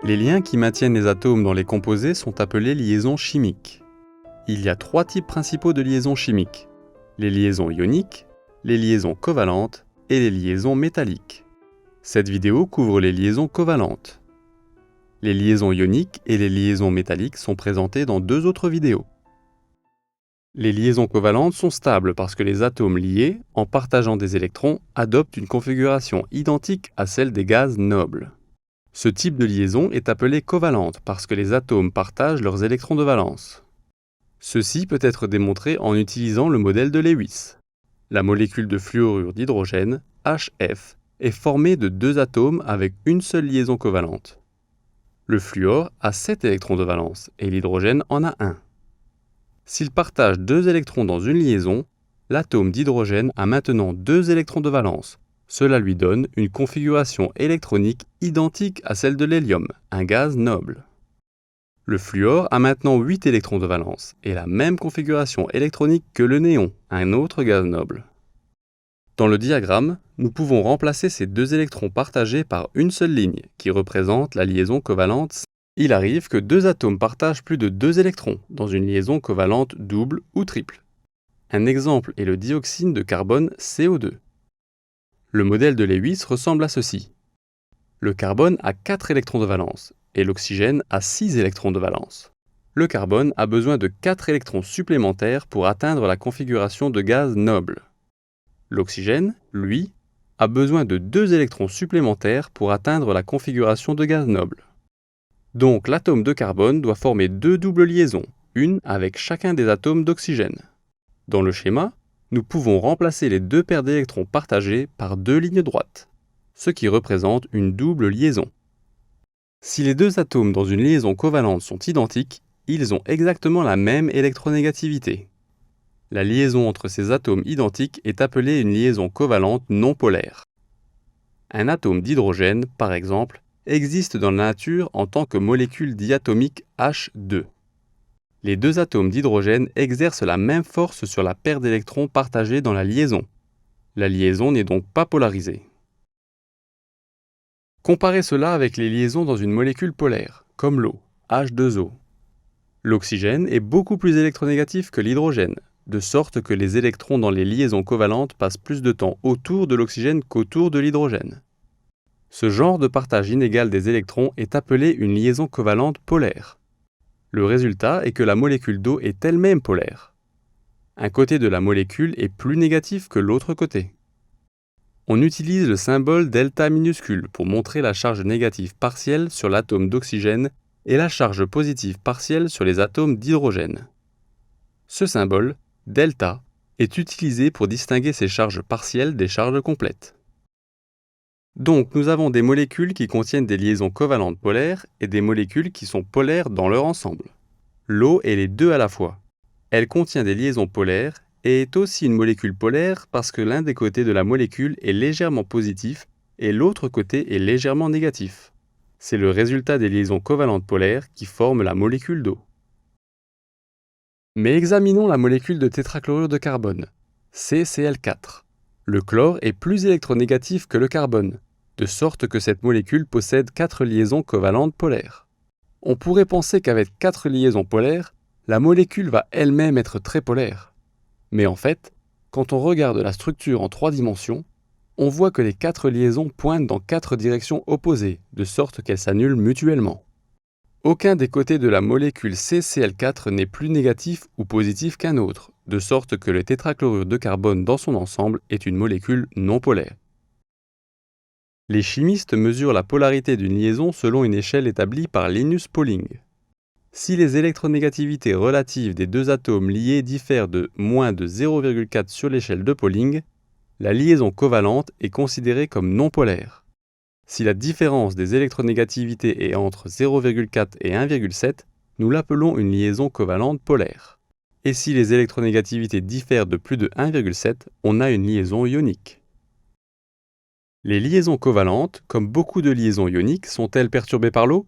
Les liens qui maintiennent les atomes dans les composés sont appelés liaisons chimiques. Il y a 3 types principaux de liaisons chimiques: les liaisons ioniques, les liaisons covalentes et les liaisons métalliques. Cette vidéo couvre les liaisons covalentes. Les liaisons ioniques et les liaisons métalliques sont présentées dans 2 autres vidéos. Les liaisons covalentes sont stables parce que les atomes liés, en partageant des électrons, adoptent une configuration identique à celle des gaz nobles. Ce type de liaison est appelé covalente parce que les atomes partagent leurs électrons de valence. Ceci peut être démontré en utilisant le modèle de Lewis. La molécule de fluorure d'hydrogène, HF, est formée de 2 atomes avec une seule liaison covalente. Le fluor a 7 électrons de valence et l'hydrogène en a 1. S'il partage 2 électrons dans une liaison, l'atome d'hydrogène a maintenant 2 électrons de valence. Cela lui donne une configuration électronique identique à celle de l'hélium, un gaz noble. Le fluor a maintenant 8 électrons de valence et la même configuration électronique que le néon, un autre gaz noble. Dans le diagramme, nous pouvons remplacer ces 2 électrons partagés par une seule ligne, qui représente la liaison covalente. Il arrive que 2 atomes partagent plus de 2 électrons dans une liaison covalente double ou triple. Un exemple est le dioxyde de carbone CO2. Le modèle de Lewis ressemble à ceci. Le carbone a 4 électrons de valence et l'oxygène a 6 électrons de valence. Le carbone a besoin de 4 électrons supplémentaires pour atteindre la configuration de gaz noble. L'oxygène, lui, a besoin de 2 électrons supplémentaires pour atteindre la configuration de gaz noble. Donc l'atome de carbone doit former 2 doubles liaisons, une avec chacun des atomes d'oxygène. Dans le schéma, nous pouvons remplacer les 2 paires d'électrons partagés par 2 lignes droites, ce qui représente une double liaison. Si les 2 atomes dans une liaison covalente sont identiques, ils ont exactement la même électronégativité. La liaison entre ces atomes identiques est appelée une liaison covalente non polaire. Un atome d'hydrogène, par exemple, existe dans la nature en tant que molécule diatomique H2. Les 2 atomes d'hydrogène exercent la même force sur la paire d'électrons partagés dans la liaison. La liaison n'est donc pas polarisée. Comparez cela avec les liaisons dans une molécule polaire, comme l'eau, H2O. L'oxygène est beaucoup plus électronégatif que l'hydrogène, de sorte que les électrons dans les liaisons covalentes passent plus de temps autour de l'oxygène qu'autour de l'hydrogène. Ce genre de partage inégal des électrons est appelé une liaison covalente polaire. Le résultat est que la molécule d'eau est elle-même polaire. Un côté de la molécule est plus négatif que l'autre côté. On utilise le symbole delta minuscule pour montrer la charge négative partielle sur l'atome d'oxygène et la charge positive partielle sur les atomes d'hydrogène. Ce symbole, delta, est utilisé pour distinguer ces charges partielles des charges complètes. Donc nous avons des molécules qui contiennent des liaisons covalentes polaires et des molécules qui sont polaires dans leur ensemble. L'eau est les 2 à la fois. Elle contient des liaisons polaires et est aussi une molécule polaire parce que l'un des côtés de la molécule est légèrement positif et l'autre côté est légèrement négatif. C'est le résultat des liaisons covalentes polaires qui forment la molécule d'eau. Mais examinons la molécule de tétrachlorure de carbone, CCl4. Le chlore est plus électronégatif que le carbone, de sorte que cette molécule possède 4 liaisons covalentes polaires. On pourrait penser qu'avec 4 liaisons polaires, la molécule va elle-même être très polaire. Mais en fait, quand on regarde la structure en 3 dimensions, on voit que les 4 liaisons pointent dans 4 directions opposées, de sorte qu'elles s'annulent mutuellement. Aucun des côtés de la molécule CCl4 n'est plus négatif ou positif qu'un autre, de sorte que le tétrachlorure de carbone dans son ensemble est une molécule non polaire. Les chimistes mesurent la polarité d'une liaison selon une échelle établie par Linus Pauling. Si les électronégativités relatives des 2 atomes liés diffèrent de moins de 0,4 sur l'échelle de Pauling, la liaison covalente est considérée comme non polaire. Si la différence des électronégativités est entre 0,4 et 1,7, nous l'appelons une liaison covalente polaire. Et si les électronégativités diffèrent de plus de 1,7, on a une liaison ionique. Les liaisons covalentes, comme beaucoup de liaisons ioniques, sont-elles perturbées par l'eau?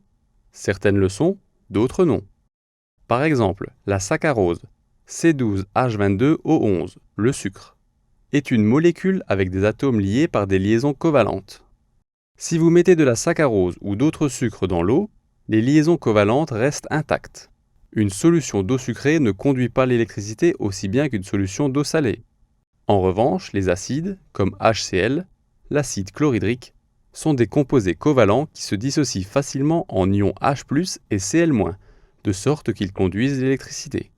Certaines le sont, d'autres non. Par exemple, la saccharose, C12H22O11, le sucre, est une molécule avec des atomes liés par des liaisons covalentes. Si vous mettez de la saccharose ou d'autres sucres dans l'eau, les liaisons covalentes restent intactes. Une solution d'eau sucrée ne conduit pas l'électricité aussi bien qu'une solution d'eau salée. En revanche, les acides, comme HCl, l'acide chlorhydrique, sont des composés covalents qui se dissocient facilement en ions H+ et Cl-, de sorte qu'ils conduisent l'électricité.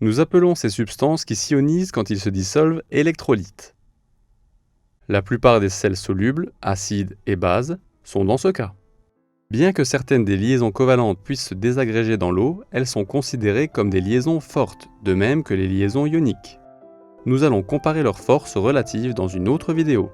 Nous appelons ces substances qui s'ionisent quand ils se dissolvent électrolytes. La plupart des sels solubles, acides et bases, sont dans ce cas. Bien que certaines des liaisons covalentes puissent se désagréger dans l'eau, elles sont considérées comme des liaisons fortes, de même que les liaisons ioniques. Nous allons comparer leurs forces relatives dans une autre vidéo.